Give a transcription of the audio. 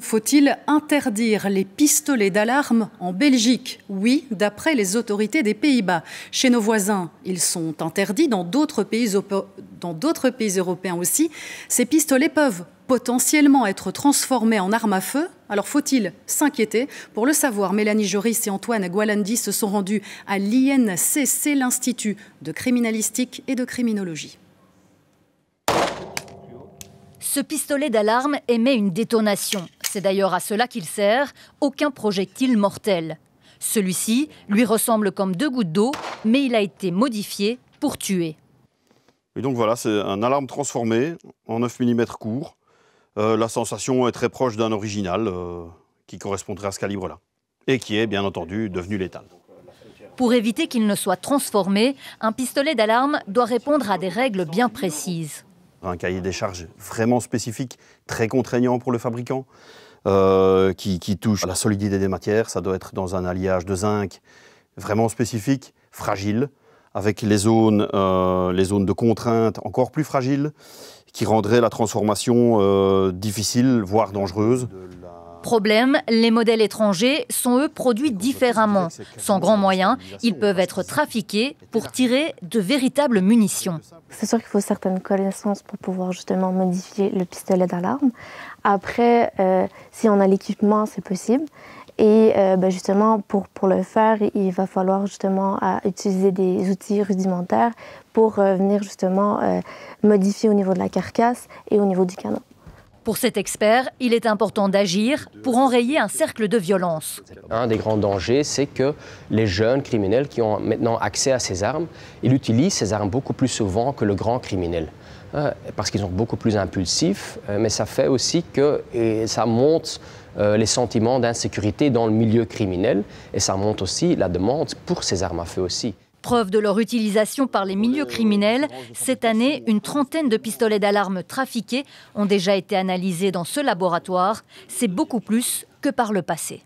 Faut-il interdire les pistolets d'alarme en Belgique? Oui, d'après les autorités des Pays-Bas. Chez nos voisins, ils sont interdits. Dans d'autres pays européens aussi, ces pistolets peuvent potentiellement être transformés en armes à feu. Alors faut-il s'inquiéter? Pour le savoir, Mélanie Joris et Antoine Gualandi se sont rendus à l'INCC, l'Institut de criminalistique et de criminologie. Ce pistolet d'alarme émet une détonation. C'est d'ailleurs à cela qu'il sert, aucun projectile mortel. Celui-ci lui ressemble comme deux gouttes d'eau, mais il a été modifié pour tuer. Et donc voilà, c'est un alarme transformé en 9 mm court. La sensation est très proche d'un original qui correspondrait à ce calibre-là. Et qui est bien entendu devenu létal. Pour éviter qu'il ne soit transformé, un pistolet d'alarme doit répondre à des règles bien précises. Un cahier des charges vraiment spécifique, très contraignant pour le fabricant, qui touche à la solidité des matières. Ça doit être dans un alliage de zinc vraiment spécifique, fragile, avec les zones de contrainte encore plus fragiles, qui rendraient la transformation difficile, voire dangereuse. Problème, les modèles étrangers sont eux produits différemment. Sans grands moyens, ils peuvent être trafiqués pour tirer de véritables munitions. C'est sûr qu'il faut certaines connaissances pour pouvoir justement modifier le pistolet d'alarme. Après, si on a l'équipement, c'est possible. Et justement, pour le faire, il va falloir justement utiliser des outils rudimentaires pour venir justement modifier au niveau de la carcasse et au niveau du canon. Pour cet expert, il est important d'agir pour enrayer un cercle de violence. Un des grands dangers, c'est que les jeunes criminels qui ont maintenant accès à ces armes, ils utilisent ces armes beaucoup plus souvent que le grand criminel. Parce qu'ils sont beaucoup plus impulsifs, mais ça fait aussi que ça monte les sentiments d'insécurité dans le milieu criminel et ça monte aussi la demande pour ces armes à feu aussi. Preuve de leur utilisation par les milieux criminels, cette année, une trentaine de pistolets d'alarme trafiqués ont déjà été analysés dans ce laboratoire. C'est beaucoup plus que par le passé.